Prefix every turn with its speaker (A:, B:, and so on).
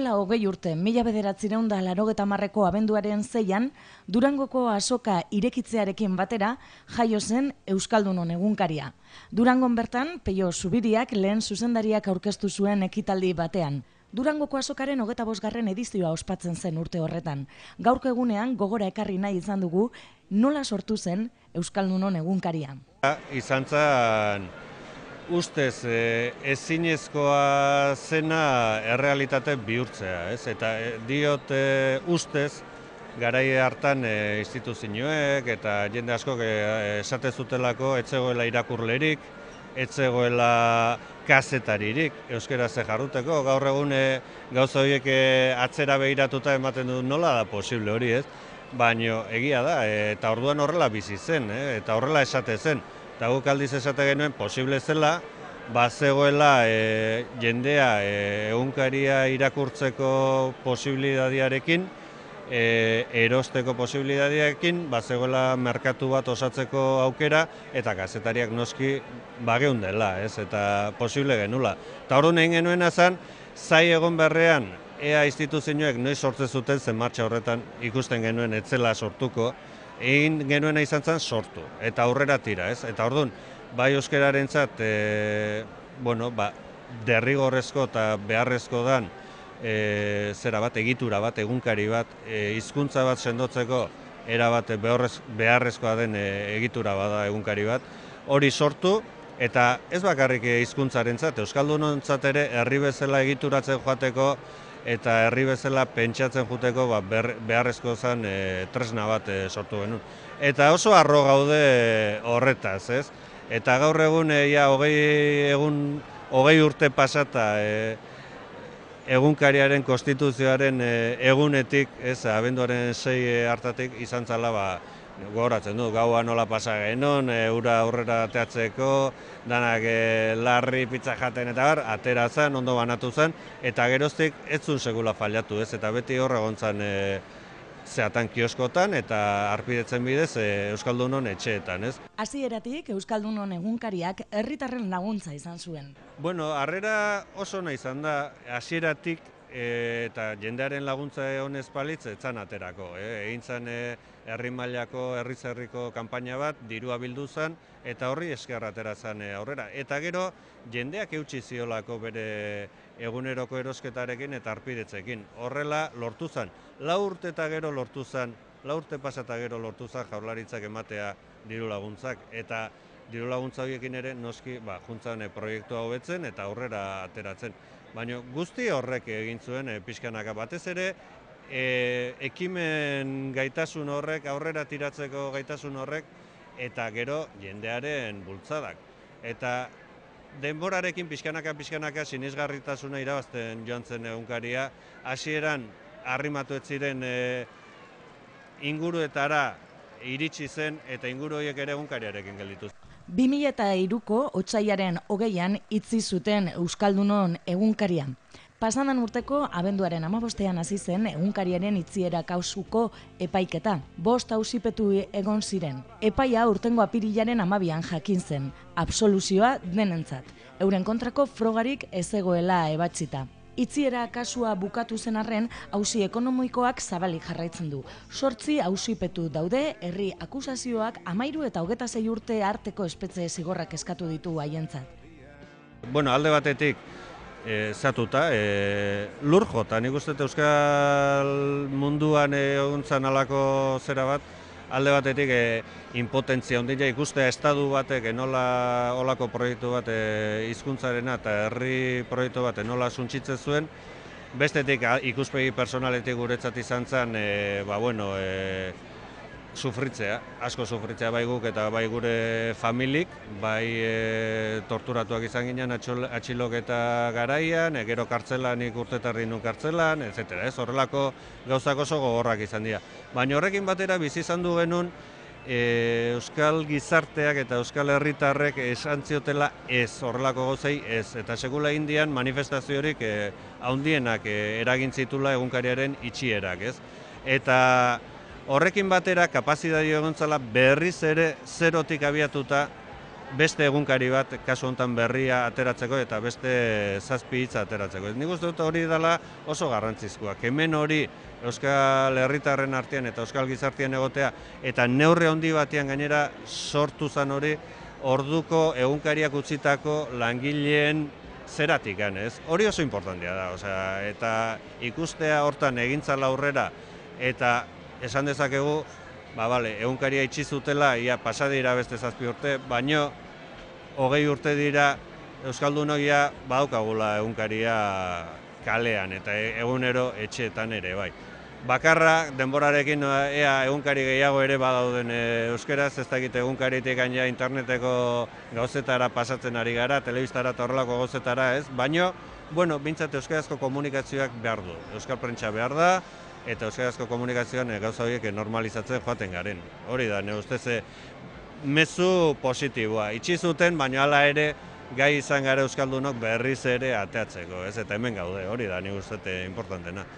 A: Duela 20 urte, 1980ko abenduaren 6an, Durangoko azoka irekitzearekin batera jaio zen Euskaldunon egunkaria. Durangon bertan, Peio Zubiriak lehen zuzendariak aurkeztu zuen ekitaldi batean. Durangoko azokaren 25. edizioa ospatzen zen urte horretan. Gaurko egunean gogora ekarri nahi izan dugu nola sortu zen Euskaldunon egunkaria.
B: Izan zen ustez ezinezkoa zena errealitate bihurtzea, ez? Eta diot ustez garai hartan instituzioek eta jende askok esate zutelako ez zegoela irakurlerik, ez zegoela kazetaririk euskaraz jarduteko. Gaur egun gauza horiek atzera begiratuta ematen du nola da posible hori, ez? Baina egia da, eta orduan horrela bizi zen, eta horrela esate zen. Eta guk aldiz esate genuen posible zela, bazegoela jendea egunkaria irakurtzeko posibilitatearekin, erosteko posibilitatearekin, bazegoela merkatu bat osatzeko aukera, eta kazetariak noski bageundela, ez? Eta posible genula. Eta orduan egin genuen zen, zai egon berrean, ea instituzioek noiz sortzen zuten zen martxa horretan ikusten genuen etzela sortuko, egin genuena izan zen sortu, eta aurrera tira, ez? Eta orduan, bai euskararentzat, derrigorrezko eta beharrezko dan zera bat, egitura bat, egunkari bat, hizkuntza bat sendotzeko erabat beharrezkoa den egitura bada egunkari bat, hori sortu, eta ez bakarrik hizkuntzarentzat, euskaldunontzat ere herri bezala egituratzen joateko eta herri bezala pentsatzen juteko beharrezko zen tresna bat sortu genuen. Eta oso harro gaude horretaz, ez? Eta gaur egun, 20 urte pasata egunkariaren konstituzioaren egunetik, ez, abenduaren 6 hartatik izan zala, gogoratzen du, gaua nola pasa genuen, ura aurrera ateatzeko, danak larri pizza jaten eta atera zen, ondo banatu zen, eta geroztik ez zuen segula fallatu, ez, eta beti horra gontzan zeatan kioskotan eta arpidetzen bidez Euskaldunon etxeetan, ez?
A: Hasieratik Euskaldunon egunkariak herritarren laguntza izan zuen.
B: Bueno, harrera oso ona izan da, hasieratik eta jendearen laguntza honez palitz etzan aterako. Egin zen herri mailako, herriz-herriko kanpaina bat, dirua bildu zen, eta horri esker atera zen aurrera. Eta gero, jendeak eutsi ziolako bere eguneroko erosketarekin eta arpidetzekin. Horrela lortu zen. 4 urte eta gero lortu zen, 4 urte pasata gero lortu zen Jaurlaritzak ematea diru laguntzak. Eta diru laguntza horiekin ere noski juntzan proiektua hobetzen eta aurrera ateratzen. Baina guzti horrek egin zuen pixkanaka batez ere, ekimen gaitasun horrek, aurrera tiratzeko gaitasun horrek, eta gero jendearen bultzadak. Eta denborarekin pixkanaka sinesgarritasuna irabazten joan zen egunkaria, hasieran arrimatu ez ziren inguruetara iritsi zen eta inguru horiek ere egunkariarekin gelditu.
A: 2003ko otsailaren 20an itzi zuten Euskaldunon egunkaria. Pasadan urteko abenduaren 15ean hasi zen egunkariaren itziera kausuko epaiketa. 5 auzipetu egon ziren. Epaia urtengo apirilaren 12an jakin zen. Absoluzioa denentzat. Euren kontrako frogarik ez zegoela ebatzita. Itziera kasua bukatu zen arren, auzi ekonomikoak zabalik jarraitzen du. 8 auzipetu daude, herri akusazioak 13 eta 26 urte arteko espetxe zigorrak eskatu ditu haientzat.
B: Bueno, alde batetik, zatuta, lur jota, nik uste euskal munduan egontzan alako zera bat, alde batetik impotentzia ondila ikustea estadu batek nola olako proiektu bat hizkuntzarena eta herri proiektu bat nola suntsitzen zuen, bestetik ikuspegi personaletik guretzat izan zen, sufritzea, asko sufritzea bai guk eta bai gure familik, bai torturatuak izan ginen atxiloketa garaian, gero kartzelan urtetarri nun kartzelan, etc. Horrelako gauzak oso gogorrak izan dira. Baina horrekin batera bizi izan du genuen euskal gizarteak eta euskal herritarrek esan ziotela ez, horrelako gauzei ez. Eta sekula indian manifestaziorik handienak eragin zitula egunkariaren itxierak, ez? Eta horrekin batera, kapazitatea egon zela berriz ere zerotik abiatuta beste egunkari bat, kasu honetan berria ateratzeko eta beste 7 hitz ateratzeko. Nik uste dut hori dela oso garrantzizkoak. Hemen hori Euskal Herritarren artean eta Euskal Gizartean egotea eta neurri handi batean gainera sortu zen hori orduko egunkariak utzitako langileen zeratik, ez? Hori oso importantea da, eta ikustea hortan egintzala aurrera eta esan dezakegu, egunkaria itxi zutela, ia pasa dira beste 7 urte, baino 20 urte dira Euskaldunok badaukagula egunkaria kalean eta egunero etxeetan ere, bai. Bakarra, denborarekin ea egunkari gehiago ere badauden euskeraz, ez dakit egunkaritik gaina interneteko gauzetara pasatzen ari gara, telebistara eta horrelako gauzetara ez, baino, bintzat euskarazko komunikazioak behar du. Euskal prentsa behar da, eta euskarazko komunikazioan gauza horiek normalizatzen joaten garen. Hori da, ne ustez, mezu positiboa. Itxi zuten, baina hala ere, gai izan gara Euskaldunok berriz ere ateatzeko, ez? Eta hemen gaude, hori da, nik uste importantena.